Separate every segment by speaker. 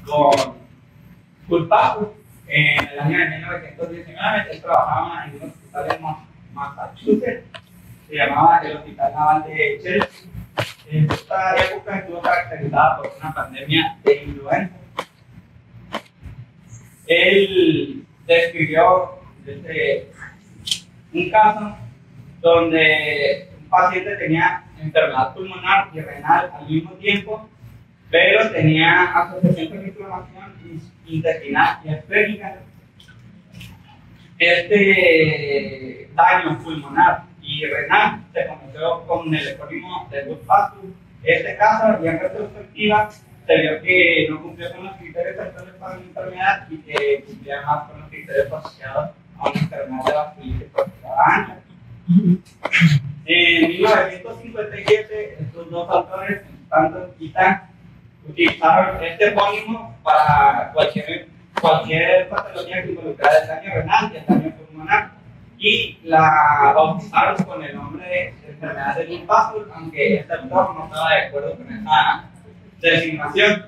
Speaker 1: con culpado en el año de 1919. Él trabajaba en un hospital en Massachusetts, se llamaba el Hospital Naval de Chelsea. En esta época estuvo caracterizada por una pandemia de influenza. Él describió un caso donde un paciente tenía enfermedad pulmonar y renal al mismo tiempo, pero tenía asociación con inflamación intestinal y esférica. Este daño pulmonar y renal se conoció con el ecónimo de Goodpasture. Este caso, ya en retrospectiva, se vio que no cumplió con los criterios actuales para la enfermedad y que cumplía más con los criterios asociados a una enfermedad de vasculitis profunda ancha. En 1957, estos dos autores, Stanton y Tang, utilizaron este epónimo para cualquier patología que involucrara el daño renal y el daño pulmonar, y la bautizaron con el nombre de enfermedad de Goodpasture, aunque este autor no estaba de acuerdo con esa designación.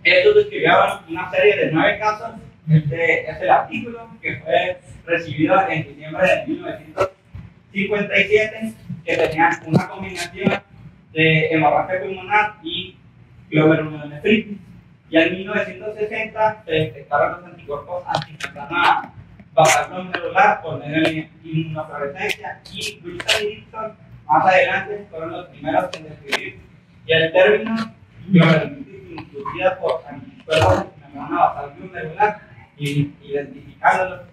Speaker 1: Estos describieron una serie de 9 casos. Este es el artículo que fue recibido en diciembre de 1957, que tenían una combinación de hemorragia pulmonar y glomerulonefritis. Y en 1960 se detectaron los anticuerpos antimembrana basal glomerular por medio de inmunofluorescencia, y Wilson y Dixon más adelante fueron los primeros en describir y el término glomerulitis inducida por anticuerpos antimembrana basal glomerular, identificándolo.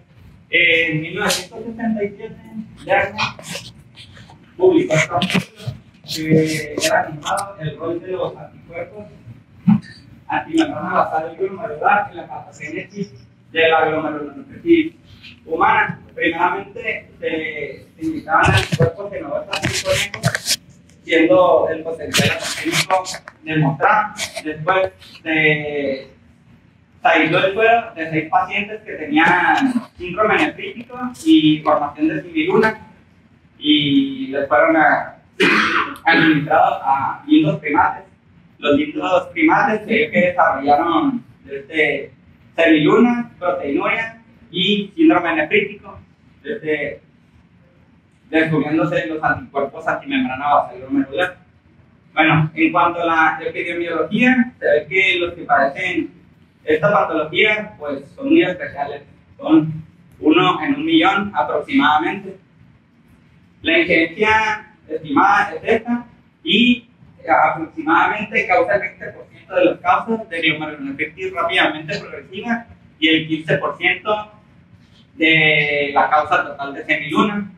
Speaker 1: En 1967, Lerner publicó este artículo que era llamado el rol de los anticuerpos antimembrana basal glomerular en la patogénesis de la glomerulonefritis humana. Primeramente, se indicaban anticuerpos genoveros anticuerpos, siendo el potencial patogénico demostrado. Después se aisló el suero de 6 pacientes que tenían síndrome nefrítico y formación de similuna, y les fueron administrados a lindos primates. Los lindos primates se ve que desarrollaron semiluna, proteinuria y síndrome nefrítico, descubriéndose los anticuerpos antimembrana basal glomerular. Bueno, en cuanto a la epidemiología, se ve que los que padecen esta patología pues son muy especiales, son 1 en 1.000.000 aproximadamente. La incidencia estimada es esta, y aproximadamente causa el 20% de los casos de glomerulonefritis rápidamente progresiva y el 15% de la causa total de semiluna.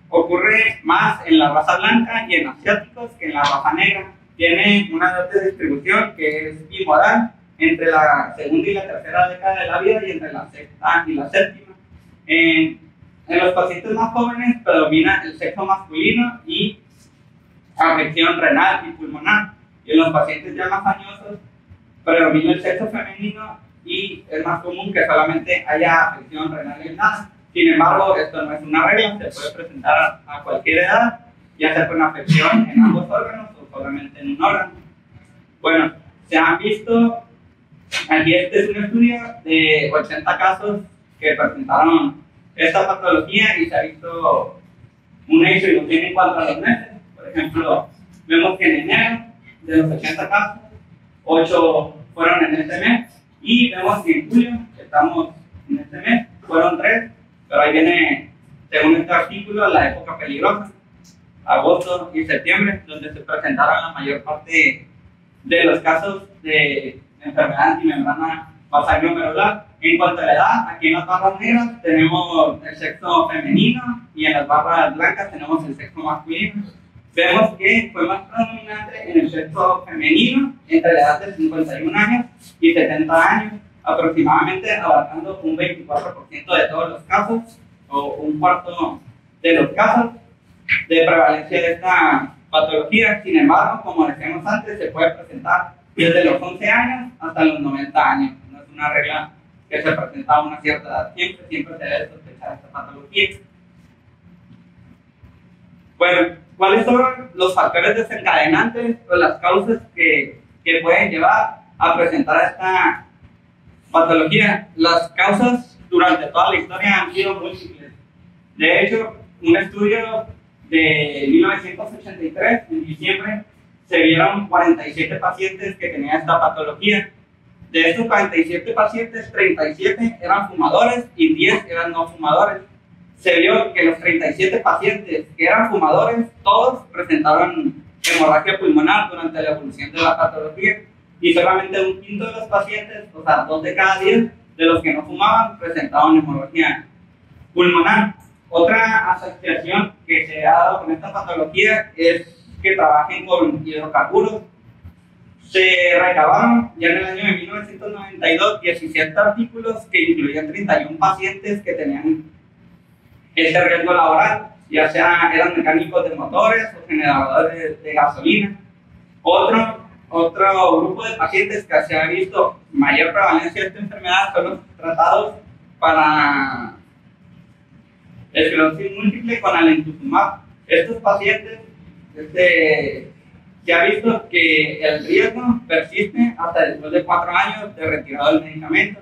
Speaker 1: Ocurre más en la raza blanca y en asiáticos que en la raza negra. Tiene una doble distribución que es bimodal entre la segunda y la tercera década de la vida y entre la sexta y la séptima. En los pacientes más jóvenes predomina el sexo masculino y afección renal y pulmonar, y en los pacientes ya más añosos predomina el sexo femenino y es más común que solamente haya afección renal y nada. Sin embargo, esto no es una regla, se puede presentar a cualquier edad, ya sea con afección en ambos órganos o solamente en un órgano. Bueno, se han visto, aquí este es un estudio de 80 casos que presentaron esta patología y se ha visto un hecho y lo tiene en cuanto a los meses. Por ejemplo, vemos que en enero de los 80 casos, 8 fueron en este mes, y vemos que en julio, que estamos en este mes, fueron 3, pero ahí viene, según este artículo, la época peligrosa, agosto y septiembre, donde se presentaron la mayor parte de los casos de enfermedad antimembrana basal glomerular. En cuanto a la edad, aquí en las barras negras tenemos el sexo femenino y en las barras blancas tenemos el sexo masculino. Vemos que fue más predominante en el sexo femenino entre la edad de 51 años y 70 años, aproximadamente abarcando un 24% de todos los casos, o un cuarto de los casos de prevalencia de esta patología. Sin embargo, como decíamos antes, se puede presentar desde los 11 años hasta los 90 años. No es una regla que se presenta a una cierta edad, siempre se debe sospechar esta patología. Bueno, ¿cuáles son los factores desencadenantes o las causas que pueden llevar a presentar esta Patología. Las causas durante toda la historia han sido múltiples. De hecho, un estudio de 1983, en diciembre, se vieron 47 pacientes que tenían esta patología. De estos 47 pacientes, 37 eran fumadores y 10 eran no fumadores. Se vio que los 37 pacientes que eran fumadores, todos presentaron hemorragia pulmonar durante la evolución de la patología, y solamente un quinto de los pacientes, o sea, 2 de cada 10 de los que no fumaban, presentaban hemorragia pulmonar. Otra asociación que se ha dado con esta patología es que trabajen con hidrocarburos. Se recabaron ya en el año de 1992 17 artículos que incluían 31 pacientes que tenían este riesgo laboral, ya sea eran mecánicos de motores o generadores de gasolina. Otro grupo de pacientes que se ha visto mayor prevalencia de esta enfermedad son los tratados para esclerosis múltiple con alemtuzumab. Estos pacientes, se ha visto que el riesgo persiste hasta después de 4 años de retirado del medicamento.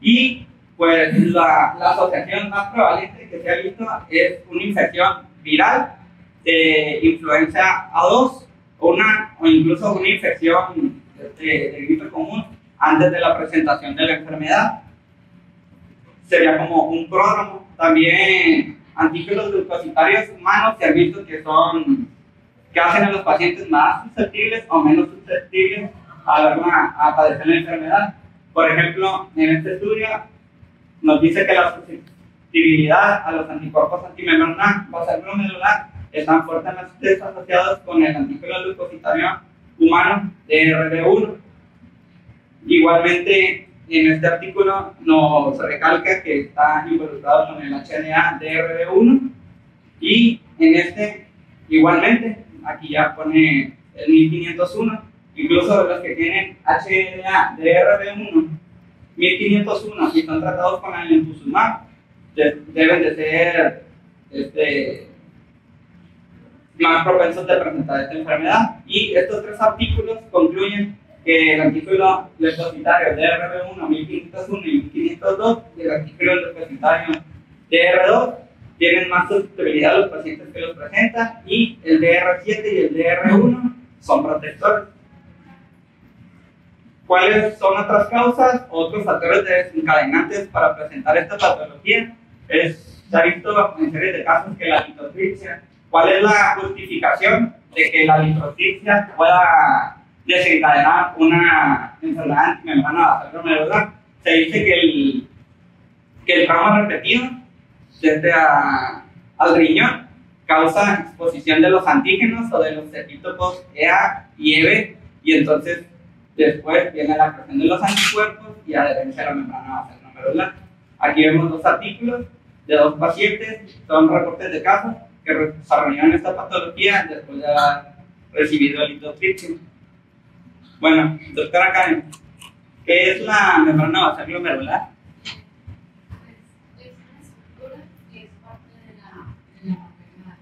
Speaker 1: Y pues la asociación más prevalente que se ha visto es una infección viral de influenza A2 o incluso una infección de gripe común antes de la presentación de la enfermedad. Sería como un pródromo. También antígenos glucositarios humanos se han visto que hacen a los pacientes más susceptibles o menos susceptibles a padecer la enfermedad. Por ejemplo, en este estudio nos dice que la susceptibilidad a los anticuerpos antimembrana basal glomerular están fuertemente asociados con el antígeno glucositario humano DRB1. Igualmente, en este artículo nos recalca que está involucrado con el HLA DRB1, y en este igualmente aquí ya pone el 1501. Incluso los que tienen HLA DRB1 1501 y son tratados con alemtuzumab deben de ser más propensos de presentar esta enfermedad. Y estos 3 artículos concluyen que el antígeno leucocitario DRB1 1501 y 1502 y el antígeno leucocitario DR2 tienen más susceptibilidad a los pacientes que los presentan, y el DR7 y el DR1 son protectores. ¿Cuáles son otras causas? Otros factores desencadenantes para presentar esta patología. Se ha visto en series de casos que la litotripsia. ¿Cuál es la justificación de que la litotripsia pueda desencadenar una enfermedad antimembrana basal glomerular? Se dice que el trauma repetido al riñón causa exposición de los antígenos o de los epítopos EA y EB, y entonces después viene la creación de los anticuerpos y adherencia a la membrana basal glomerular. Aquí vemos 2 artículos de 2 pacientes, son reportes de casos que desarrollaron esta patología después de haber recibido el litotripsia. Bueno, doctora Karen, ¿qué es la membrana basal glomerular?
Speaker 2: Es una estructura que es parte de la barrera glomerular,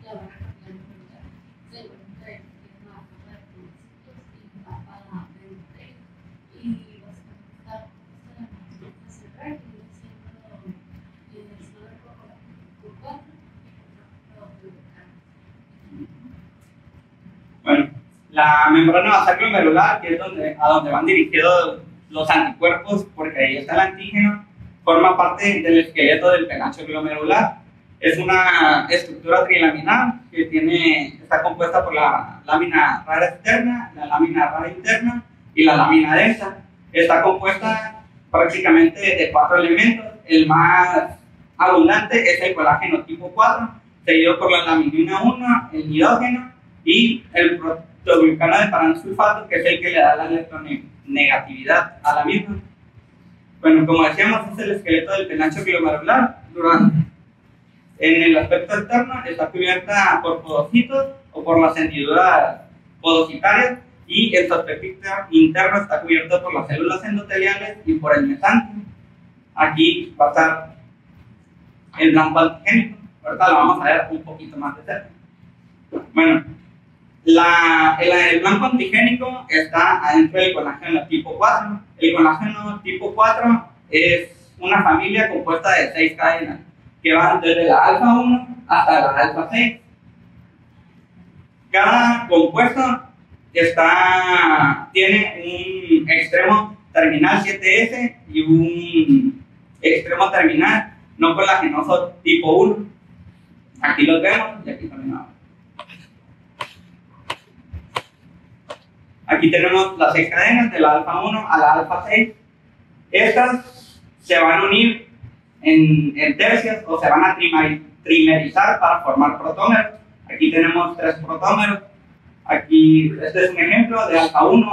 Speaker 2: la barrera capilar glomerular. Se encuentra en la capa de pulmoncitos y tapa la membrana, y básicamente está compuesta de la membrana cerebral, que viene siendo el suelo corporal y
Speaker 1: Bueno, la membrana basal glomerular, que es a donde van dirigidos los anticuerpos, porque ahí está el antígeno, forma parte del esqueleto del penacho glomerular. Es una estructura trilaminar que está compuesta por la lámina rara externa, la lámina rara interna y la lámina densa. Está compuesta prácticamente de 4 elementos. El más abundante es el colágeno tipo 4, seguido por la laminina 1, el nidógeno y el protoglucano de paransulfato, que es el que le da la electronegatividad a la misma. Bueno, como decíamos, es el esqueleto del penacho glomerular. En el aspecto externo está cubierta por podocitos o por las hendiduras podocitarias, y en su aspecto interno está cubierto por las células endoteliales y por el mesanquio. Aquí va a estar el blanco antigénico. Ahorita lo vamos a ver un poquito más de cerca. Bueno, el blanco antigénico está adentro del colágeno tipo 4. El colágeno tipo 4 es una familia compuesta de 6 cadenas que van desde la alfa 1 hasta la alfa 6. Cada compuesto tiene un extremo terminal 7S y un extremo terminal no colagenoso tipo 1. Aquí los vemos y aquí también vamos. Aquí tenemos las 6 cadenas de la alfa 1 a la alfa 6. Estas se van a unir en tercias o se van a trimerizar para formar protómeros. Aquí tenemos 3 protómeros. Aquí, este es un ejemplo de alfa 1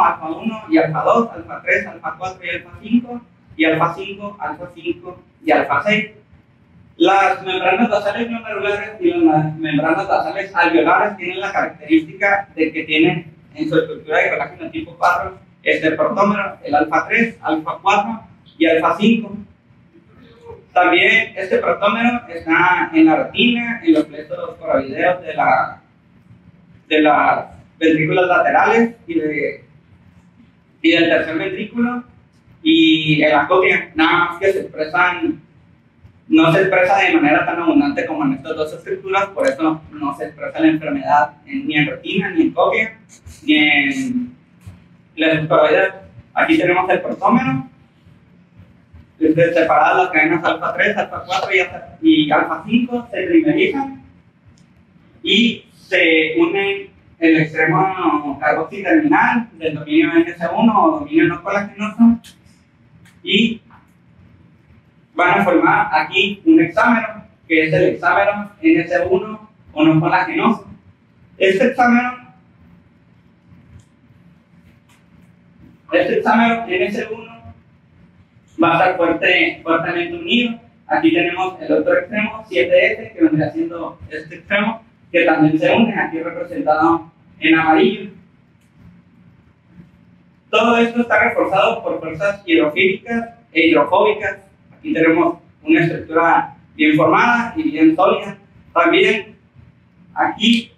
Speaker 1: y alfa 2, alfa 3, alfa 4 y alfa 5, y alfa 5, alfa 5 y alfa 6. Las membranas basales glomerulares y las membranas basales alveolares tienen la característica de que tienen en su estructura de colágeno tipo 4 este protómero, el alfa 3, alfa 4 y alfa 5. También este protómero está en la retina, en los plexos coravideos de las ventrículas laterales y del tercer ventrículo, y en la cóclea, nada más que no se expresa de manera tan abundante como en estas dos estructuras, por eso no se expresa la enfermedad ni en retina, ni en cóclea, ni en plexos coravideos. Aquí tenemos el protómero. Separadas las cadenas alfa 3, alfa 4 y alfa 5 se trimerizan y se unen el extremo carboxiterminal del dominio NS1 o dominio no colagenoso y van a formar aquí un hexámero, que es el hexámero NS1 o no colagenoso. Este hexámero NS1 va a estar fuertemente unido. Aquí tenemos el otro extremo, 7S, que vendría siendo este extremo, que también se une, aquí representado en amarillo. Todo esto está reforzado por fuerzas hidrofílicas e hidrofóbicas. Aquí tenemos una estructura bien formada y bien sólida. También aquí,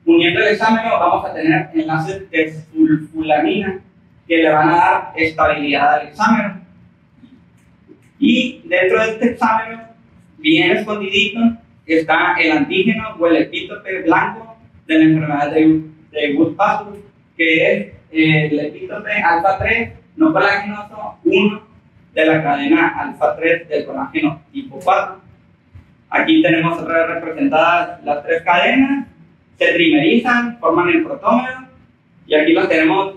Speaker 1: uniendo el hexámero, vamos a tener enlaces de sulfulamina que le van a dar estabilidad al hexámero. Y dentro de este hexámero, bien escondidito, está el antígeno o el epítope blanco de la enfermedad de Wood-Pastur, que es el epítope alfa 3 no colagenoso 1 de la cadena alfa 3 del colágeno tipo 4. Aquí tenemos otra vez representadas las 3 cadenas, se trimerizan, forman el protómero, y aquí las tenemos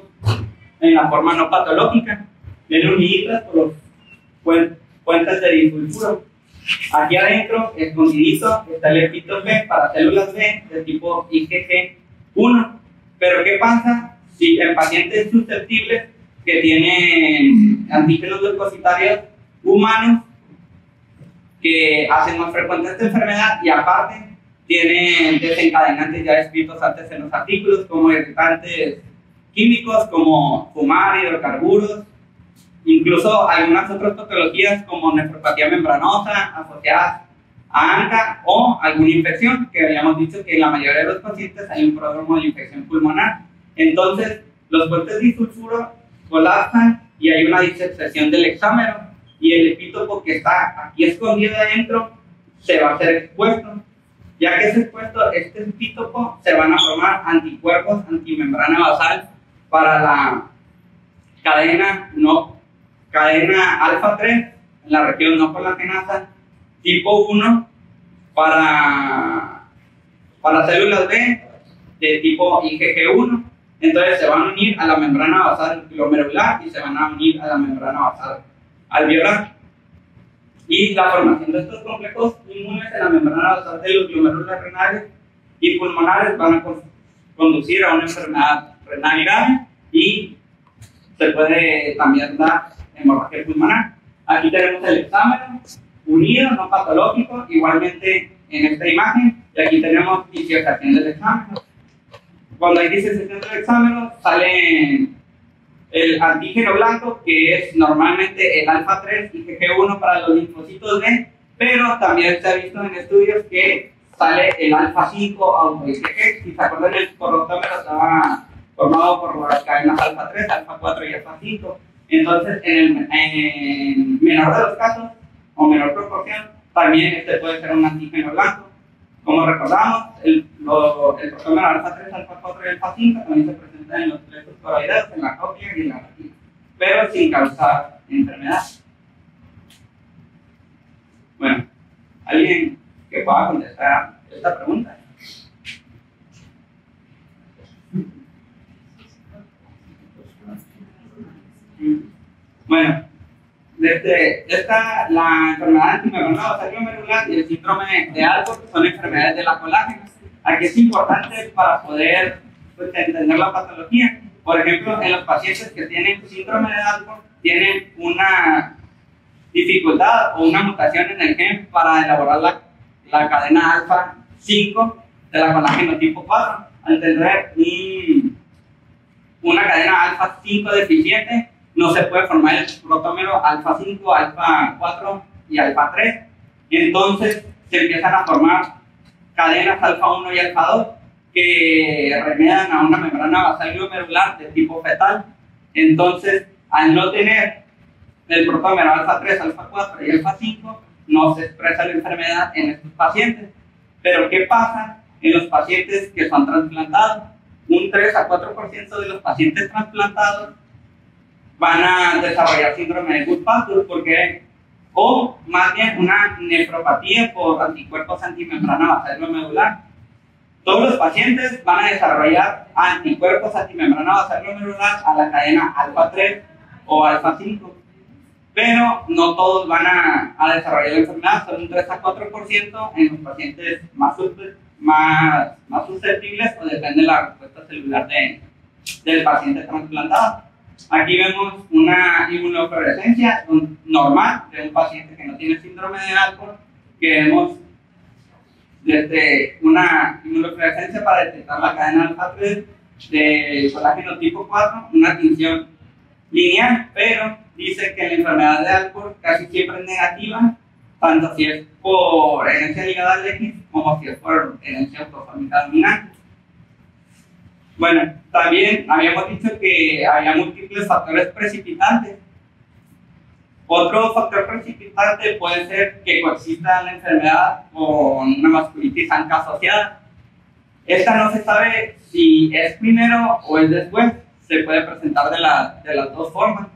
Speaker 1: en la forma no patológica, vienen unidas por los puentes de disulfuro. Aquí adentro, escondidito, está el epítope para células B de tipo IgG1. Pero ¿qué pasa si el paciente es susceptible, que tiene antígenos leucocitarios humanos que hacen más frecuente esta enfermedad y aparte tienen desencadenantes ya descritos antes en los artículos, como irritantes químicos como fumar, hidrocarburos, incluso algunas otras patologías como nefropatía membranosa asociadas a ANCA o alguna infección, que habíamos dicho que en la mayoría de los pacientes hay un prodromo de infección pulmonar. Entonces, los puentes disulfuro colapsan y hay una disección del hexámero y el epítopo que está aquí escondido adentro se va a ser expuesto. Ya que es expuesto este epítopo, se van a formar anticuerpos antimembrana basal para la cadena alfa 3 en la región no colagenasa tipo 1 para células B de tipo IgG1. Entonces se van a unir a la membrana basal glomerular y se van a unir a la membrana basal alveolar. Y la formación de estos complejos inmunes en la membrana basal de los glomérulos renales y pulmonares van a conducir a una enfermedad renal grave y se puede también dar hemorragia pulmonar. Aquí tenemos el hexámero unido, no patológico, igualmente en esta imagen, y aquí tenemos disección del hexámero. Cuando hay disección del hexámero sale el antígeno blanco, que es normalmente el alfa 3 IgG1 para los linfocitos B, pero también se ha visto en estudios que sale el alfa 5 auto IgG. Si se acuerdan, el corrotómero estaba formado por las cadenas alfa 3, alfa 4 y alfa 5. Entonces, en menor de los casos, o menor proporción, también este puede ser un antígeno blanco. Como recordamos, el protómero alfa 3, alfa 4 y alfa 5 también se presentan en los plexos coroideos, en la cóclea y en la retina, pero sin causar enfermedad. Bueno, ¿alguien que pueda contestar esta pregunta? Bueno, la enfermedad antimembrana basal glomerular y el síndrome de Alport son enfermedades de la colágena. Aquí es importante para poder entender la patología. Por ejemplo, en los pacientes que tienen síndrome de Alport tienen una dificultad o una mutación en el gen para elaborar la cadena alfa 5 de la colágeno tipo 4. Al tener una cadena alfa 5 deficiente, no se puede formar el protómero alfa 5, alfa 4 y alfa 3. Y entonces se empiezan a formar cadenas alfa 1 y alfa 2 que remedan a una membrana basal glomerular de tipo fetal. Entonces, al no tener el protómero alfa 3, alfa 4 y alfa 5, no se expresa la enfermedad en estos pacientes. Pero ¿qué pasa en los pacientes que son trasplantados? Un 3 a 4% de los pacientes trasplantados van a desarrollar síndrome de Goodpasture, porque, o más bien una nefropatía por anticuerpos antimembrana basal glomerular. Todos los pacientes van a desarrollar anticuerpos antimembrana basal glomerular a la cadena alfa 3 o alfa 5, pero no todos van a desarrollar la enfermedad, son un 3 a 4% en los pacientes más susceptibles, o depende de la respuesta celular del paciente trasplantado. Aquí vemos una inmunofluorescencia normal de un paciente que no tiene síndrome de Alport, que vemos desde una inmunofluorescencia para detectar la cadena alfa 3 de colágeno tipo 4, una tinción lineal, pero dice que la enfermedad de Alport casi siempre es negativa, tanto si es por herencia ligada al X como si es por herencia autosómica dominante. Bueno, también habíamos dicho que había múltiples factores precipitantes. Otro factor precipitante puede ser que coexista la enfermedad con una vasculitis ANCA asociada. Esta no se sabe si es primero o es después. Se puede presentar de las dos formas.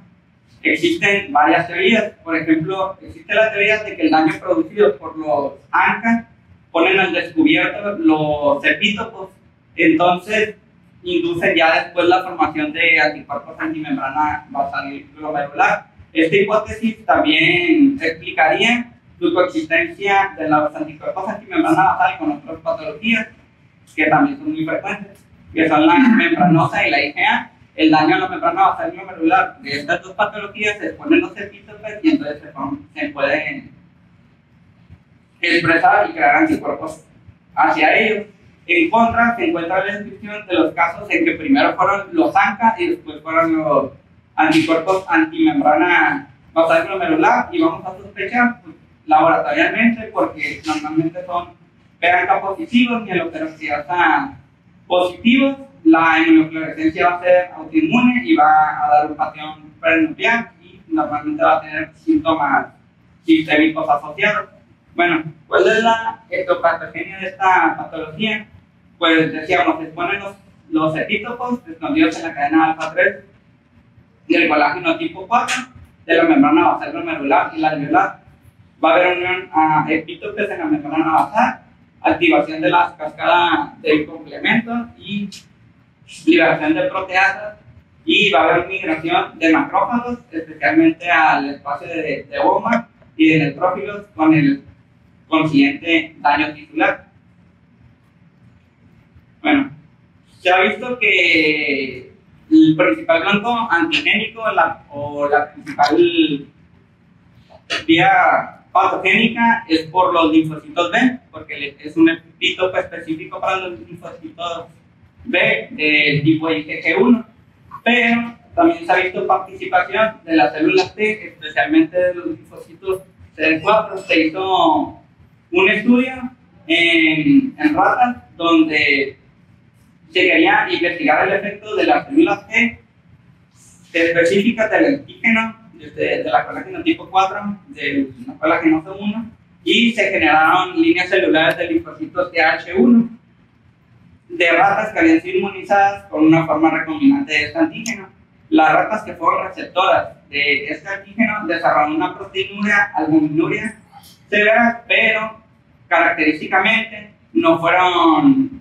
Speaker 1: Existen varias teorías. Por ejemplo, existe la teoría de que el daño producido por los ANCA ponen al descubierto los epítopos. Entonces, inducen ya después la formación de anticuerpos antimembrana basal glomerular. Esta hipótesis también explicaría su coexistencia de los anticuerpos antimembrana basal con otras patologías que también son muy frecuentes, que son la membranosa y la IgA. El daño a la membrana basal glomerular de estas dos patologías se exponen los epítopos y entonces se pueden expresar y crear anticuerpos hacia ellos. En contra, se encuentra la descripción de los casos en que primero fueron los ANCA y después fueron los anticuerpos antimembrana basal glomerular, y vamos a sospechar pues, laboratorialmente, porque normalmente son PANCA positivos y en los peroxidasa positivos. La inmunofluorescencia va a ser autoinmune y va a dar un patrón prenuclear y normalmente va a tener síntomas sistémicos asociados. Bueno, ¿cuál es la etiopatogenia de esta patología? Pues decíamos, se exponen los epítopos escondidos en la cadena alfa 3 del colágeno tipo 4 de la membrana basal glomerular y la alveolar. Va a haber unión a epítopos en la membrana basal, activación de las cascadas del complemento y liberación de proteasas, y va a haber migración de macrófagos, especialmente al espacio de Bowman, y de neutrófilos con el consiguiente daño tisular. Bueno, se ha visto que el principal blanco antigénico o la principal vía patogénica es por los linfocitos B, porque es un epítopo específico para los linfocitos B del tipo IgG1, pero también se ha visto participación de las células T, especialmente de los linfocitos CD4. Se hizo un estudio en ratas, donde se quería investigar el efecto de las células T específicas del antígeno, de la colágeno tipo 4, del colágeno C1, y se generaron líneas celulares de linfocitos TH1 de ratas que habían sido inmunizadas con una forma recombinante de este antígeno. Las ratas que fueron receptoras de este antígeno desarrollaron una proteinuria, albuminuria severa, pero característicamente no fueron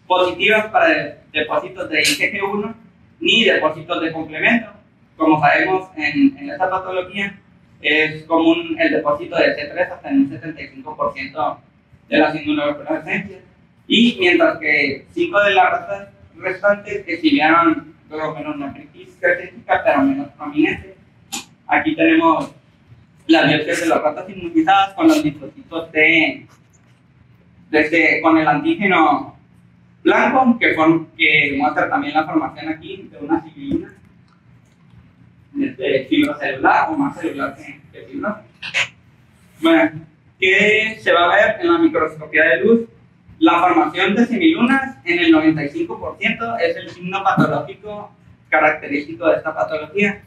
Speaker 1: positivas para depósitos de IgG1 ni depósitos de complemento. Como sabemos, en esta patología es común el depósito de C3 hasta en un 75% de las inmunofluorescencias. Y mientras que 5 de las ratas restantes exhibieron glomerulonefritis crescéntica, pero menos prominente. Aquí tenemos las biopsias de las ratas inmunizadas con los linfocitos T, con el antígeno blanco, que muestra también la formación aquí de una cibilina, fibrocelular o más celular que fibrosa. Bueno, ¿qué se va a ver en la microscopía de luz? La formación de semilunas en el 95% es el signo patológico característico de esta patología.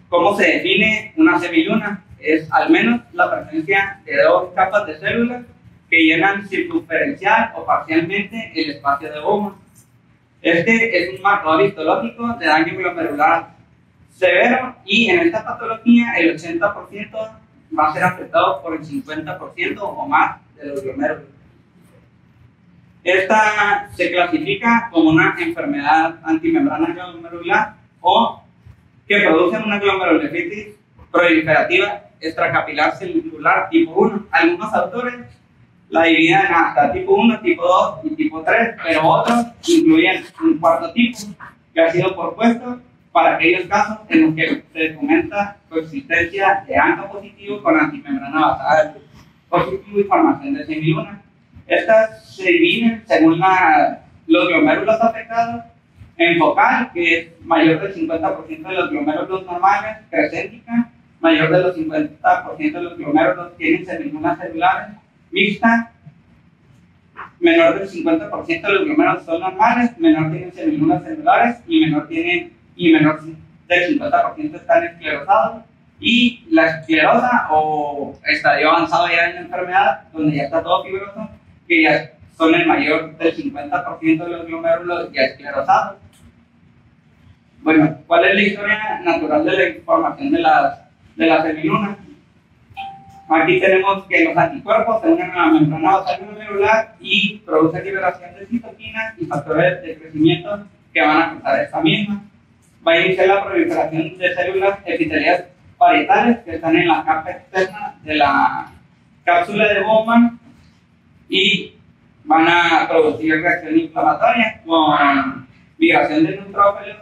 Speaker 1: ¿Cómo se define una semiluna? Es al menos la presencia de dos capas de células que llenan circunferencial o parcialmente el espacio de Bowman. Este es un marcador histológico de daño glomerular severo, y en esta patología el 80% va a ser afectado por el 50% o más de los glomérulos. Esta se clasifica como una enfermedad antimembrana glomerular o que produce una glomerulonefritis proliferativa extracapilar celular tipo 1. Algunos autores la dividen hasta tipo 1, tipo 2 y tipo 3, pero otros incluyen un cuarto tipo que ha sido propuesto para aquellos casos en los que se documenta coexistencia de ANCA positivo con antimembrana basada en positivo y formación de semilunas. Estas se dividen según los glomérulos afectados en focal, que es mayor del 50% de los glomérulos normales, crescéntica, mayor de los 50% de los glomérulos tienen semilunas celulares, mixta, menor del 50% de los glomérulos son normales, menor tienen semilunas celulares y menor del 50% están esclerosados. Y la esclerosa o estadio avanzado ya en la enfermedad, donde ya está todo fibroso, que ya son el mayor del 50% de los glomérulos ya esclerosados. Bueno, ¿cuál es la historia natural de la formación de las semilunas? Aquí tenemos que los anticuerpos se unen a la membrana basal glomerular y producen liberación de citoquinas y factores de crecimiento que van a cruzar esta misma. Va a iniciar la proliferación de células epiteliales parietales que están en la capa externa de la cápsula de Bowman y van a producir reacción inflamatoria con migración de neutrófilos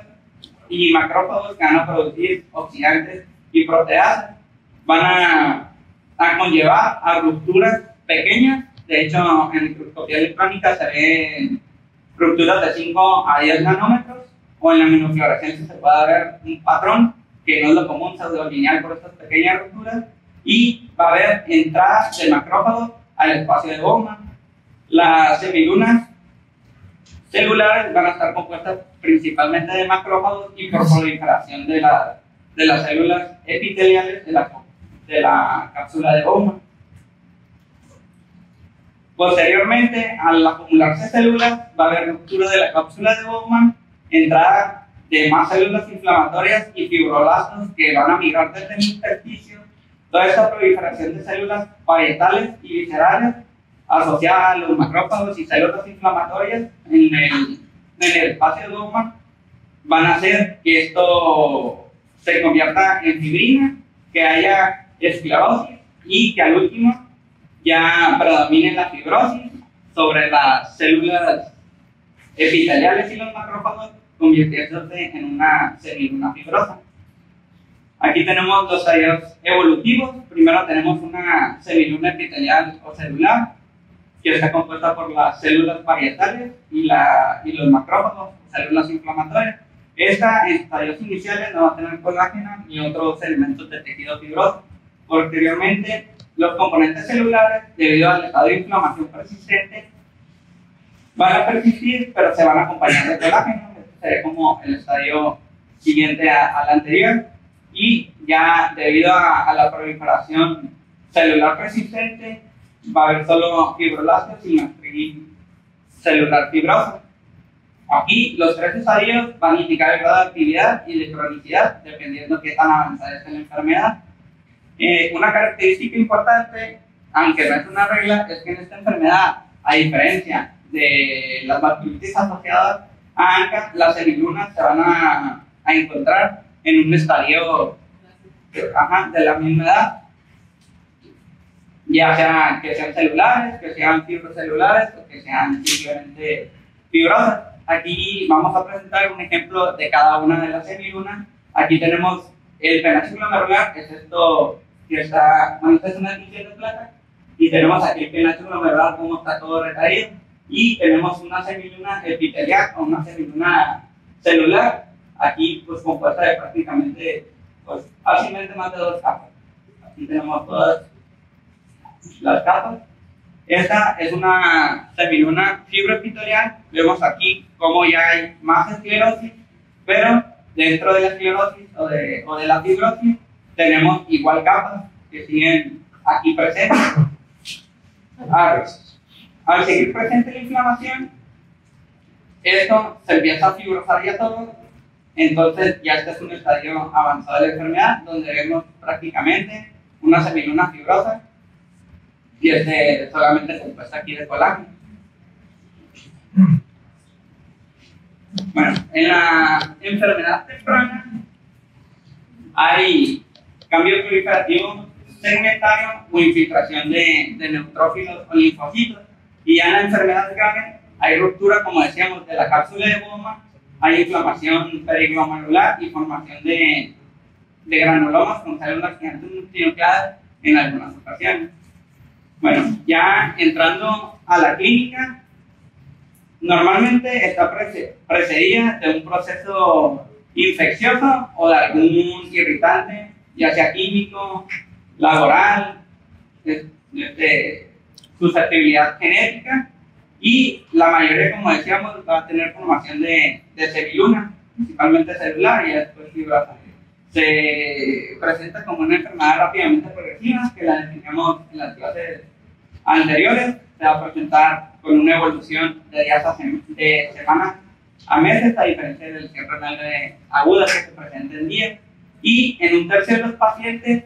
Speaker 1: y macrófagos que van a producir oxidantes y proteasas. Van a conllevar a rupturas pequeñas. De hecho, en microscopía electrónica se ven rupturas de 5 a 10 nanómetros, o en la inmunofluorescencia se puede ver un patrón que no es lo común, se lineal por estas pequeñas rupturas, y va a haber entradas de macrófagos al espacio de Bowman. Las semilunas celulares van a estar compuestas principalmente de macrófagos y por proliferación de las células epiteliales de la cápsula de Bowman. Posteriormente, al acumularse células, va a haber ruptura de la cápsula de Bowman, entrada de más células inflamatorias y fibroblastos que van a migrar desde el intersticio. Toda esta proliferación de células parietales y viscerales asociada a los macrófagos y células inflamatorias en el espacio de Bowman van a hacer que esto se convierta en fibrina, que haya esclerosis y que al último ya predomine la fibrosis sobre las células epiteliales y los macrófagos, convirtiéndose en una semiluna fibrosa. Aquí tenemos los estadios evolutivos. Primero tenemos una semiluna epitelial o celular, que está compuesta por las células parietales y los macrófagos, células inflamatorias. Esta, en estadios iniciales, no va a tener colágeno ni otros elementos de tejido fibroso. Posteriormente, los componentes celulares, debido al estado de inflamación persistente, van a persistir, pero se van a acompañar de colágeno. Este sería como el estadio siguiente al anterior. Y ya debido a la proliferación celular persistente, va a haber solo fibroblastos y matriz celular fibrosa. Aquí los tres estadios van a indicar el grado de actividad y de cronicidad, dependiendo qué tan avanzada es la enfermedad. Una característica importante, aunque no es una regla, es que en esta enfermedad, a diferencia de las vasculitis asociadas a ANCA, las semilunas se van a encontrar en un estadio de la misma edad, ya sea que sean celulares, que sean fibrocelulares o que sean simplemente fibrosas. Aquí vamos a presentar un ejemplo de cada una de las semilunas. Aquí tenemos el penacho glomerular, que es esto que está, bueno, esta es una adquisición de placa, y tenemos aquí el penacho glomerular como está todo recaído, y tenemos una semiluna epitelial o una semiluna celular, aquí pues compuesta de prácticamente, pues fácilmente más de 2 capas. Aquí tenemos todas las capas. Esta es una semiluna fibroepitelial. Vemos aquí cómo ya hay más esclerosis, pero dentro de la esclerosis o de la fibrosis tenemos igual capas que siguen aquí presentes. Al seguir presente la inflamación, esto se empieza a fibrosar ya todo. Entonces ya este es un estadio avanzado de la enfermedad, donde vemos prácticamente una semiluna fibrosa y solamente compuesta aquí de colágeno. Bueno, en la enfermedad temprana hay cambio proliferativo segmentario o infiltración de neutrófilos o linfocitos, y ya en la enfermedad grave hay ruptura, como decíamos, de la cápsula de Bowman, hay inflamación periglomerular y formación de granulomas con células gigantes multinucleadas en algunas ocasiones. Bueno, ya entrando a la clínica, normalmente está precedida de un proceso infeccioso o de algún irritante, ya sea químico, laboral, susceptibilidad genética, y la mayoría, como decíamos, va a tener formación de semiluna, principalmente celular y después fibrosa. Se presenta como una enfermedad rápidamente progresiva, que la definimos en las clases anteriores. Se va a presentar con una evolución de días de semanas a meses, a diferencia del cierre renal aguda que se presenta en días. Y en un tercio de los pacientes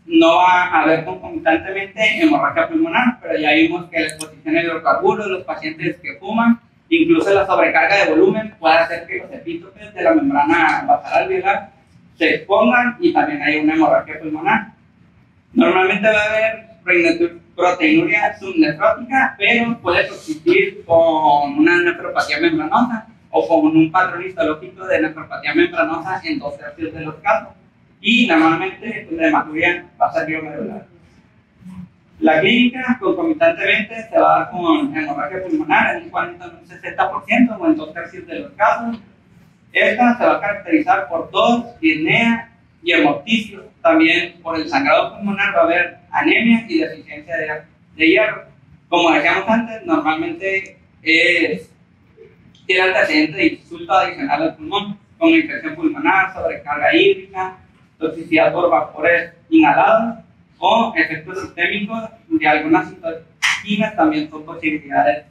Speaker 1: no va a haber concomitantemente hemorragia pulmonar, pero ya vimos que la exposición a hidrocarburos, los pacientes que fuman, incluso la sobrecarga de volumen puede hacer que los epítopes de la membrana basal alveolar se expongan y también hay una hemorragia pulmonar. Normalmente va a haber proteinuria subnefrótica, pero puede coexistir con una nefropatía membranosa o con un patrón histológico de nefropatía membranosa en 2/3 de los casos. Y normalmente la hematuria va a ser glomerular. La clínica concomitantemente se va a dar con hemorragia pulmonar en un 40 o un 60% o en 2/3 de los casos. Esta se va a caracterizar por tos, disnea y hemoptisis. También por el sangrado pulmonar va a haber anemia y deficiencia de hierro. Como decíamos antes, normalmente tiene antecedente de insulto adicional al pulmón, con infección pulmonar, sobrecarga hídrica, toxicidad por vapores inhalados o efectos sistémicos de algunas citoquinas también son posibilidades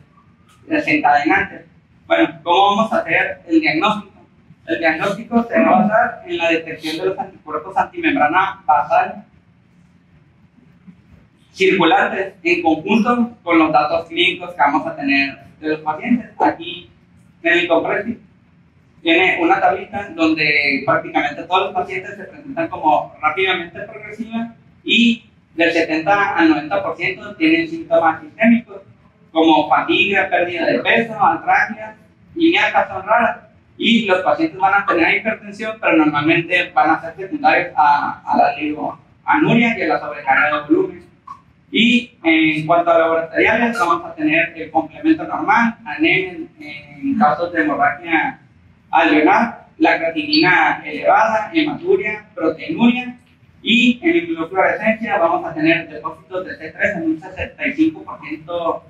Speaker 1: desencadenantes. Bueno, ¿cómo vamos a hacer el diagnóstico? El diagnóstico se va a basar en la detección de los anticuerpos antimembrana basal circulantes en conjunto con los datos clínicos que vamos a tener de los pacientes. Aquí en el compresio tiene una tablita donde prácticamente todos los pacientes se presentan como rápidamente progresiva y del 70 al 90% tienen síntomas sistémicos como fatiga, pérdida de peso, artralgia y mialgias son raras. Y los pacientes van a tener hipertensión, pero normalmente van a ser secundarios a la oligoanuria y a la sobrecarga de volumen. Y en cuanto a laboratoriales, vamos a tener el complemento normal, anemia en casos de hemorragia alveolar, la creatinina elevada, hematuria, proteinuria Y en inmunofluorescencia vamos a tener depósitos de C3 en un 65%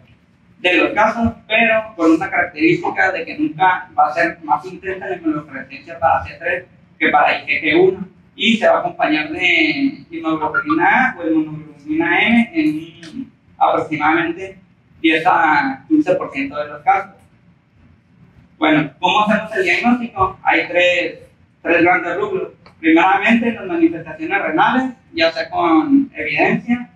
Speaker 1: de los casos, pero con una característica de que nunca va a ser más intensa la inmunofluorescencia para C3 que para IgG1, y se va a acompañar de inmunoglobulina A o inmunoglobulina M en aproximadamente 10 a 15% de los casos. Bueno, ¿cómo hacemos el diagnóstico? Hay tres grandes rubros. Primeramente, las manifestaciones renales, ya sea con evidencia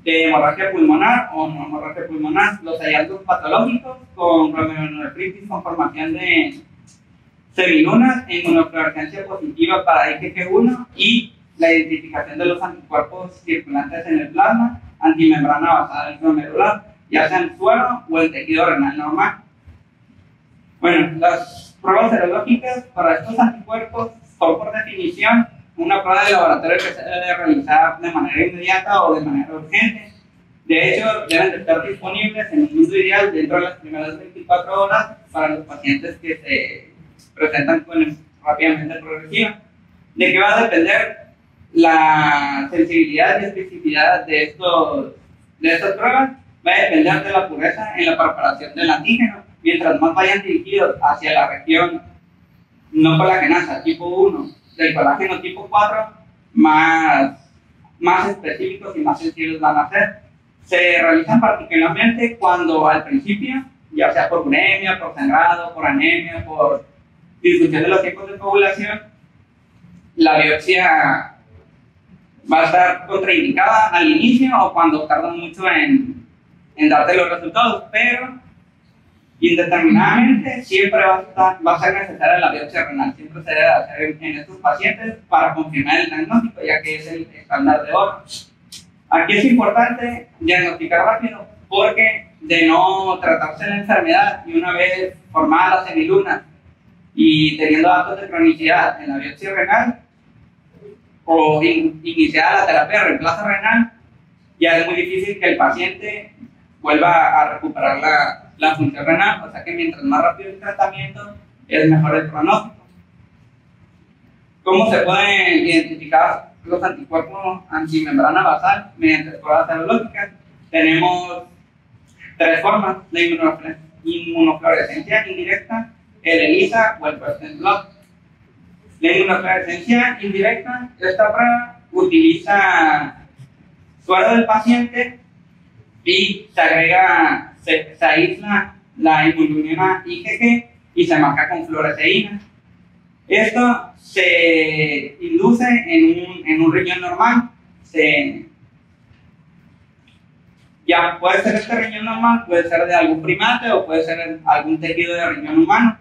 Speaker 1: de hemorragia pulmonar o no hemorragia pulmonar, los hallazgos patológicos con glomerulonefritis con formación de semilunas en inmunofluorescencia positiva para IgG1 y la identificación de los anticuerpos circulantes en el plasma, antimembrana basada en glomerular, ya sea en suero o en tejido renal normal. Bueno, las pruebas serológicas para estos anticuerpos son por definición una prueba de laboratorio que se debe realizar de manera inmediata o de manera urgente. De hecho, deben de estar disponibles en un mundo ideal dentro de las primeras 24 horas para los pacientes que se presentan con rápidamente progresiva. ¿De qué va a depender la sensibilidad y especificidad de estas pruebas? Va a depender de la pureza en la preparación del antígeno. Mientras más vayan dirigidos hacia la región no colagenasa tipo 1 del colágeno tipo 4, más específicos y más sensibles van a ser. Se realizan particularmente cuando al principio, ya sea por uremia, por sangrado, por anemia, por disfunción de los tiempos de coagulación, la biopsia va a estar contraindicada al inicio o cuando tardan mucho en darte los resultados, pero indeterminadamente siempre va a ser necesaria la biopsia renal. Siempre se debe hacer en estos pacientes para confirmar el diagnóstico, ya que es el estándar de oro. Aquí es importante diagnosticar rápido, porque de no tratarse la enfermedad y una vez formada la semiluna y teniendo datos de cronicidad en la biopsia renal o iniciada la terapia de reemplazo renal, ya es muy difícil que el paciente vuelva a recuperar la función renal, o sea que mientras más rápido el tratamiento es mejor el pronóstico. ¿Cómo se pueden identificar los anticuerpos antimembrana basal mediante pruebas serológicas? Tenemos tres formas: la inmunofluorescencia indirecta, el ELISA o el Western blot. La inmunofluorescencia indirecta, esta prueba utiliza suero del paciente y se agrega, se aísla la inmunoglobulina IgG y se marca con fluoresceína. Esto se induce en un riñón normal. Ya puede ser este riñón normal, puede ser de algún primate o puede ser algún tejido de riñón humano.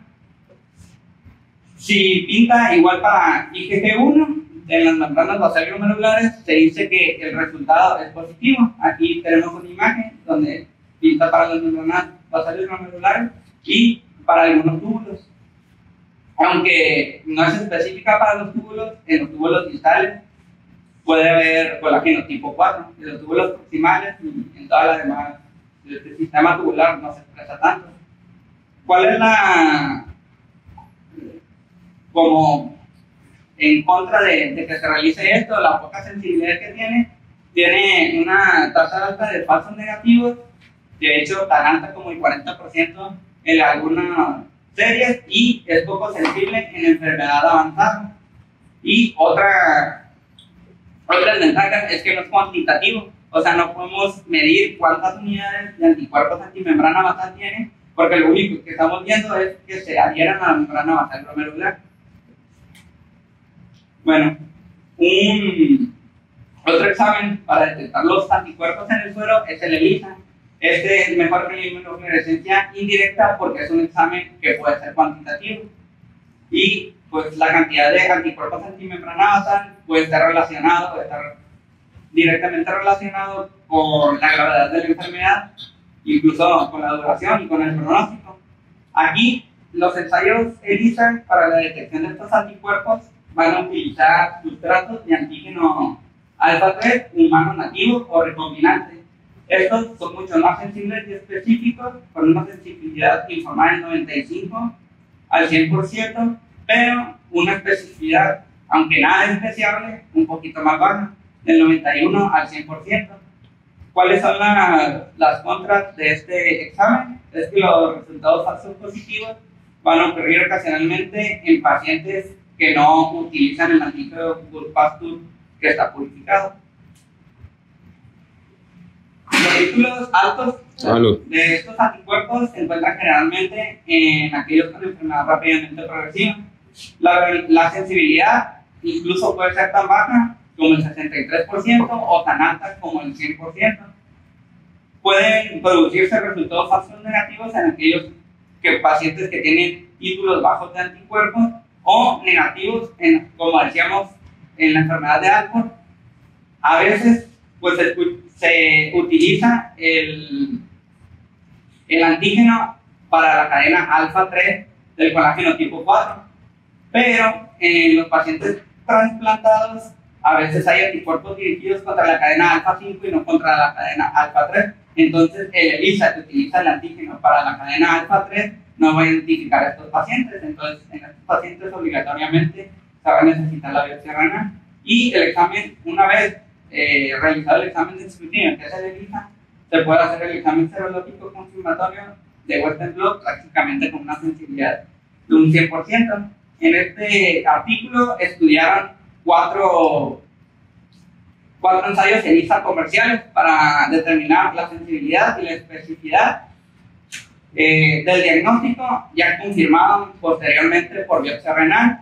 Speaker 1: Si pinta igual para IgG1, en las membranas basales glomerulares se dice que el resultado es positivo. Aquí tenemos una imagen donde pinta para las membranas basales glomerulares y para algunos túbulos. Aunque no es específica para los túbulos, en los túbulos distales puede haber colágeno tipo 4, en los túbulos proximales y en toda la demás, el sistema tubular no se expresa tanto. ¿Cuál es como en contra de que se realice esto? La poca sensibilidad que tiene una tasa alta de falsos negativos, de hecho tan alta como el 40% en algunas series, y es poco sensible en enfermedad avanzada. Y otra desventaja es que no es cuantitativo, o sea, no podemos medir cuántas unidades de anticuerpos antimembrana basal tiene, porque lo único que estamos viendo es que se adhieran a la membrana basal glomerular. Bueno, otro examen para detectar los anticuerpos en el suero es el ELISA. Este es mejor que la inmunofluorescencia indirecta porque es un examen que puede ser cuantitativo. Y pues la cantidad de anticuerpos antimembrana basal puede estar directamente relacionado con la gravedad de la enfermedad, incluso con la duración y con el pronóstico. Aquí los ensayos ELISA para la detección de estos anticuerpos van a utilizar sustratos de antígeno alfa-3 humano nativo o recombinante. Estos son mucho más sensibles y específicos, con una sensibilidad informada del 95 al 100%, pero una especificidad aunque nada es despreciable, un poquito más baja, del 91 al 100%. ¿Cuáles son las contras de este examen? Es que los resultados falsos positivos van a ocurrir ocasionalmente en pacientes que no utilizan el antígeno Goodpasture que está purificado. Los títulos altos de estos anticuerpos se encuentran generalmente en aquellos con enfermedad rápidamente progresiva. La sensibilidad incluso puede ser tan baja como el 63% o tan alta como el 100%. Pueden producirse resultados falsos negativos en aquellos pacientes que tienen títulos bajos de anticuerpos o negativos, como decíamos, en la enfermedad de Alport. A veces pues, se utiliza el antígeno para la cadena alfa 3 del colágeno tipo 4, pero en los pacientes transplantados a veces hay anticuerpos dirigidos contra la cadena alfa 5 y no contra la cadena alfa 3. Entonces el ELISA que utiliza el antígeno para la cadena alfa 3 no va a identificar a estos pacientes. Entonces en estos pacientes obligatoriamente se va a necesitar la biopsia renal y el examen, una vez realizado el examen de escrutinio que es el ELISA, se puede hacer el examen serológico confirmatorio de Western blot prácticamente con una sensibilidad de un 100%. En este artículo estudiaron cuatro ensayos ELISA comerciales para determinar la sensibilidad y la especificidad del diagnóstico, ya confirmado posteriormente por biopsia renal.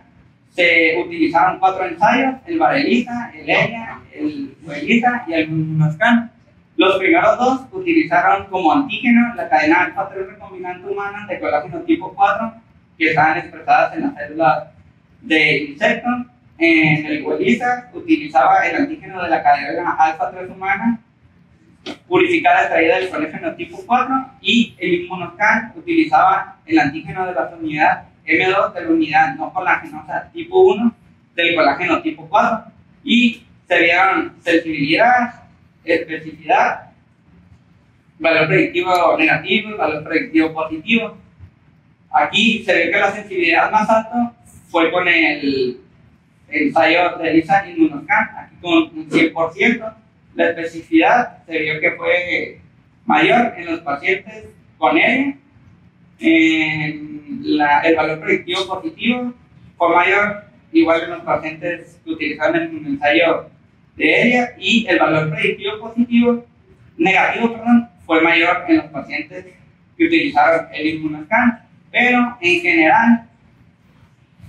Speaker 1: Se utilizaron 4 ensayos: el VAR-ELISA, el ELIA, el ELISA y el Immunoscan. Los primeros 2 utilizaron como antígeno la cadena alfa 3 recombinante humana de colágeno tipo 4 que estaban expresadas en las células de insectos. En el ELISA utilizaba el antígeno de la cadena alfa 3 humana purificada extraída del colágeno tipo 4, y el Immunoscan utilizaba el antígeno de la unidad M2 de la unidad no colagenosa tipo 1 del colágeno tipo 4, y se vieron sensibilidad, especificidad, valor predictivo negativo, valor predictivo positivo. Aquí se ve que la sensibilidad más alta fue con el ensayo de ELISA Immunoscan, aquí con un 100%. La especificidad se vio que fue mayor en los pacientes con ELIA. El valor predictivo positivo fue mayor igual en los pacientes que utilizaron el ensayo de ELIA, y el valor predictivo negativo fue mayor en los pacientes que utilizaron el Immunoscan. Pero en general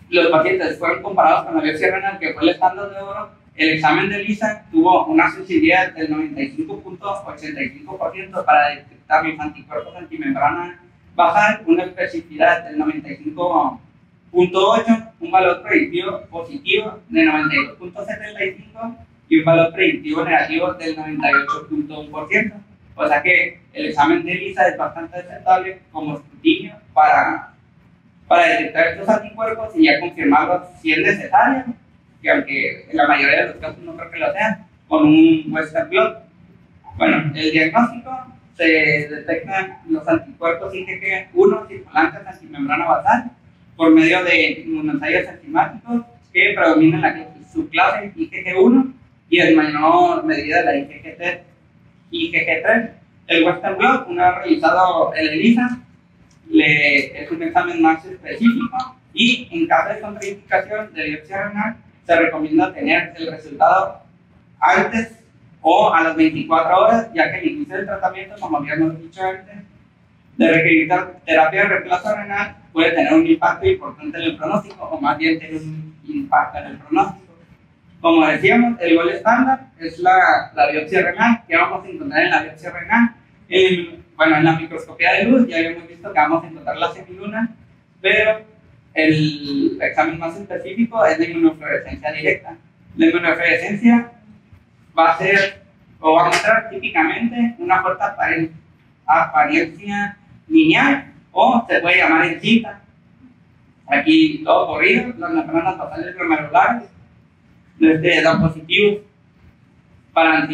Speaker 1: los pacientes fueron comparados con la biopsia renal, que fue el estándar de oro. El examen de ELISA tuvo una sensibilidad del 95.85% para detectar los anticuerpos antimembrana basal, una especificidad del 95.8%, un valor predictivo positivo de 92.75% y un valor predictivo negativo del 98.1%. O sea que el examen de ELISA es bastante aceptable como escrutinio para detectar estos anticuerpos y ya confirmarlos si es necesario, que aunque en la mayoría de los casos no creo que lo sean, con un Western blot. Bueno, el diagnóstico: se detectan los anticuerpos IgG1 circulantes antimembrana basal por medio de inmunoensayos enzimáticos que predominan la subclase IgG1 y en menor medida la IgG3. El Western blot, una vez realizado el ELISA, es un examen más específico, y en caso de contraindicación de biopsia renal se recomienda tener el resultado antes o a las 24 horas, ya que el inicio del tratamiento, como habíamos dicho antes, de requerir terapia de reemplazo renal puede tener un impacto importante en el pronóstico, o más bien tener un impacto en el pronóstico. Como decíamos, el gol estándar es la biopsia renal. Que vamos a encontrar en la biopsia renal? En la microscopía de luz ya habíamos visto que vamos a encontrar la semiluna, pero el examen más específico es la inmunofluorescencia directa. La inmunofluorescencia va a mostrar típicamente una fuerte apariencia lineal, o se puede llamar en cinta. Aquí todo corrido, las membranas basales glomerulares dan positivos para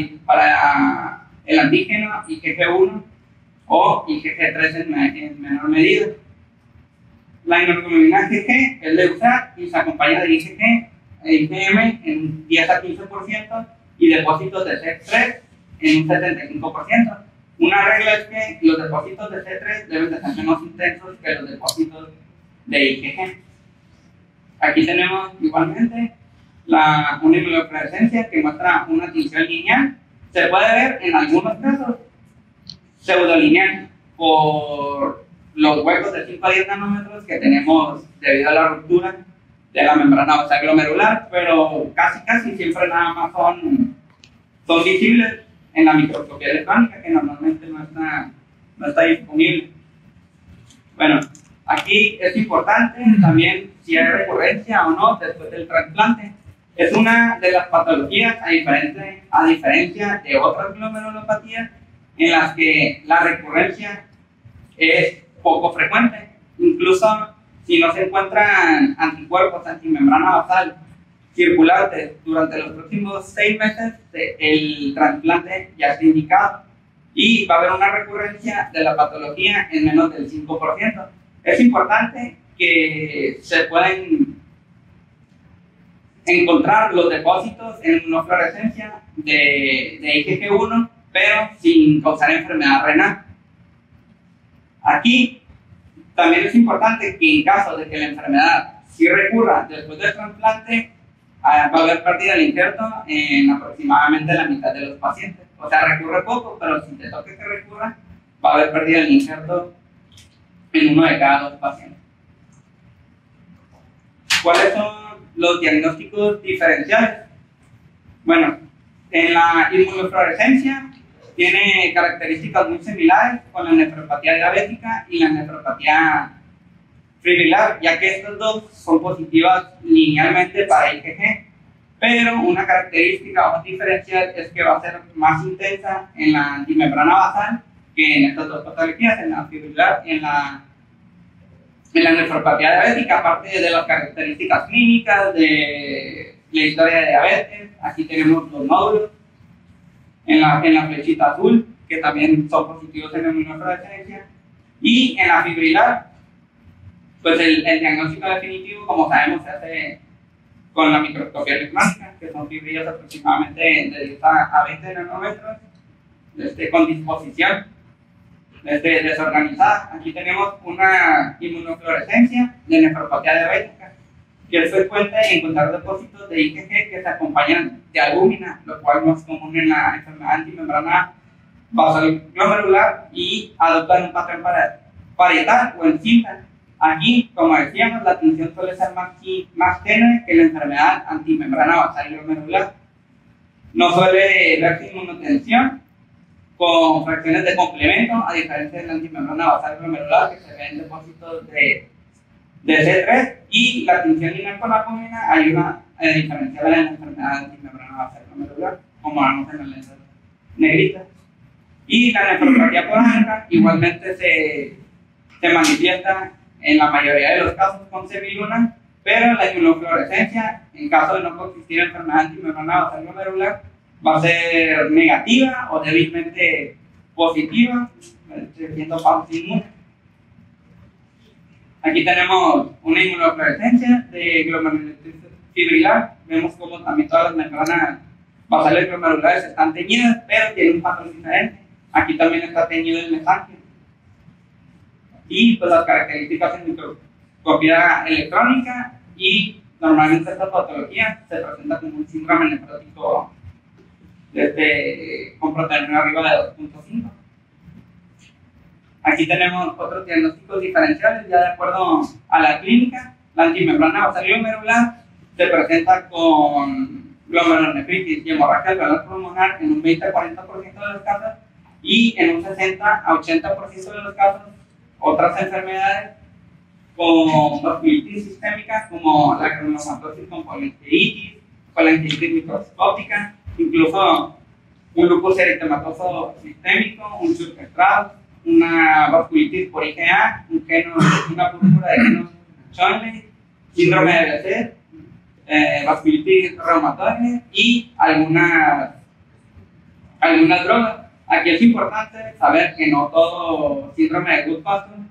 Speaker 1: el antígeno IgG1 o IgG3 en menor medida. La inmunoglobulina IgG es de usar y se acompaña de IgG IgM en un 10 a 15% y depósitos de C3 en un 75%. Una regla es que los depósitos de C3 deben de ser menos intensos que los depósitos de IgG. Aquí tenemos igualmente una inmunofluorescencia que muestra una tinción lineal. Se puede ver en algunos casos pseudolineal por los huecos de 5 a 10 nanómetros que tenemos debido a la ruptura de la membrana basal glomerular, pero casi siempre nada más son visibles en la microscopía electrónica, que normalmente no está disponible. Bueno, aquí es importante también si hay recurrencia o no después del trasplante. Es una de las patologías, a diferencia de otras glomerulopatías, en las que la recurrencia es poco frecuente. Incluso si no se encuentran anticuerpos antimembrana basal circulantes durante los próximos 6 meses, el trasplante ya está indicado y va a haber una recurrencia de la patología en menos del 5%. Es importante que se puedan encontrar los depósitos en inmunofluorescencia de IgG1, pero sin causar enfermedad renal. Aquí también es importante que en caso de que la enfermedad sí recurra después del trasplante, va a haber pérdida del injerto en aproximadamente la mitad de los pacientes. O sea, recurre poco, pero si te toca que recurra, va a haber pérdida del injerto en 1 de cada 2 pacientes. ¿Cuáles son los diagnósticos diferenciales? Bueno, en la inmunofluorescencia tiene características muy similares con la nefropatía diabética y la nefropatía fibrilar, ya que estas dos son positivas linealmente para IgG, pero una característica diferencial es que va a ser más intensa en la antimembrana basal que en estas dos patologías, en la fibrilar y en la nefropatía diabética, aparte de las características clínicas, de la historia de diabetes. Aquí tenemos los nódulos en la flechita azul, que también son positivos en la inmunofluorescencia, y en la fibrilar, pues el diagnóstico definitivo, como sabemos, se hace con la microscopía electrónica, que son fibrillas aproximadamente de 10 a 20 nanómetros, con disposición desorganizada. Aquí tenemos una inmunofluorescencia de nefropatía diabética, que es frecuente encontrar depósitos de IgG que se acompañan de albúmina, lo cual no es común en la enfermedad antimembrana basal glomerular, y adoptan un patrón parietal o en cinta. Aquí, como decíamos, la tinción suele ser más tenue que la enfermedad antimembrana basal glomerular. No suele verse inmunotensión con fracciones de complemento, a diferencia de la antimembrana basal glomerular, que se ven depósitos de C3, y la tinción lineal con albúmina ayuda a diferenciar la enfermedad antimembrana basal glomerular, como vemos en las letras negritas. Y la nefropatía poránica igualmente se manifiesta en la mayoría de los casos con semiluna, pero la inmunofluorescencia, en caso de no coexistir enfermedad antimembrana basal glomerular, va a ser negativa o débilmente positiva, siendo falso inmune. Aquí tenemos una inmunofluorescencia de glomerulitis fibrilar. Vemos como también todas las membranas basales glomerulares están teñidas, pero tienen un patrón diferente. Aquí también está teñido el mesanquio. Y pues las características en microscopía electrónica, y normalmente esta patología se presenta como un síndrome nefrótico con proteína arriba de 2.5. Aquí tenemos otros diagnósticos diferenciales ya de acuerdo a la clínica. La antimembrana basal glomerular se presenta con glomerulonefritis y hemorragia alveolar pulmonar en un 20 a 40% de los casos, y en un 60 a 80% de los casos otras enfermedades con vasculitis sistémica como la granulomatosis con colangitis microscópica, incluso un lupus eritematoso sistémico, un subpestrado, una vasculitis por IgA, una púrpura de Heno-Schönlein, síndrome de Behçet, vasculitis reumatoide y algunas drogas. Aquí es importante saber que no todo síndrome de Goodpasture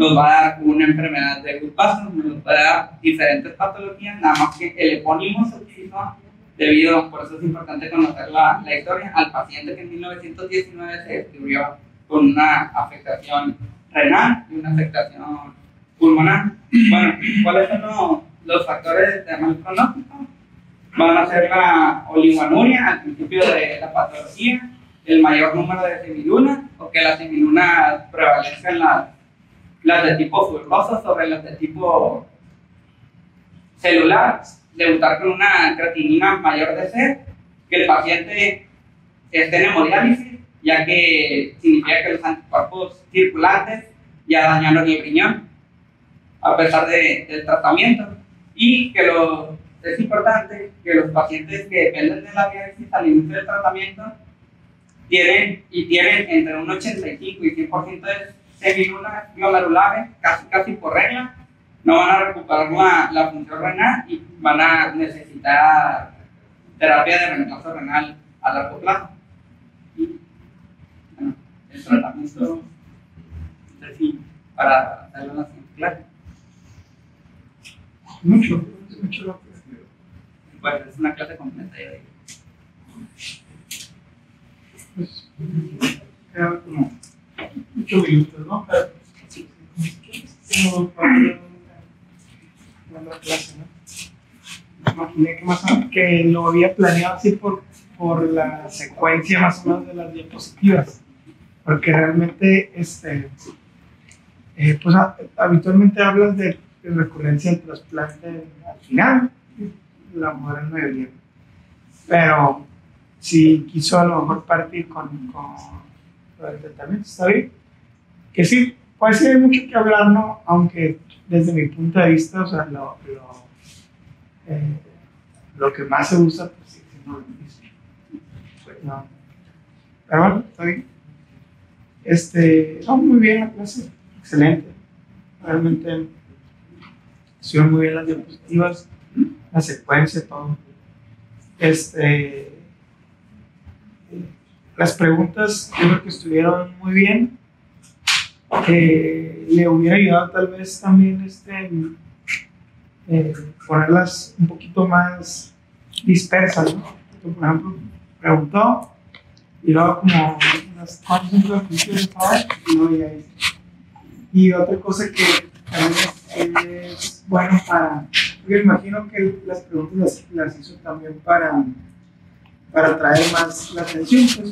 Speaker 1: nos va a dar una enfermedad de Goodpasture, nos va a dar diferentes patologías, nada más que el epónimo se utilizó debido, por eso es importante conocer la historia, al paciente que en 1919 se descubrió con una afectación renal y una afectación pulmonar. Bueno, ¿cuáles son los factores de mal pronóstico? Van a ser la oligonuria al principio de la patología, el mayor número de semilunas, o que las semilunas prevalezcan las de tipo fibroso sobre las de tipo celular, debutar con una creatinina mayor de 6, que el paciente esté en hemodiálisis, ya que significa que los anticuerpos circulantes ya dañaron el riñón, a pesar del tratamiento, y que es importante que los pacientes que dependen de la diálisis al inicio del tratamiento tienen entre un 85 y 100% de semilunas glomerulares, casi por regla. No van a recuperar la función renal y van a necesitar terapia de reemplazo renal a largo plazo. Y, bueno, el tratamiento, no sé si para hacerlo la siguiente clase.
Speaker 3: Mucho lo que
Speaker 1: Pues es una clase completa ya de
Speaker 3: pues, queda como 8 minutos, ¿no? Pero, como para la clase, ¿no? Imaginé que lo había planeado así por la secuencia más o menos de las diapositivas, porque realmente pues habitualmente hablas de recurrencia del trasplante al final, la mujer en mayoría, pero si quiso a lo mejor partir con el tratamiento, está bien, que sí, puede ser mucho que hablar, ¿no? Aunque desde mi punto de vista, o sea, lo que más se usa, pues sí, no lo mismo. No. Pero bueno, está bien. Muy bien la clase, excelente. Realmente hicieron muy bien las diapositivas, la secuencia, todo. Las preguntas yo creo que estuvieron muy bien. Le hubiera ayudado tal vez también ponerlas un poquito más dispersas, ¿no? Por ejemplo, preguntó y luego como unas 4 o 5 definiciones y luego ya hice. Y otra cosa que también es bueno porque me imagino que las preguntas las hizo también para atraer más la atención, pues.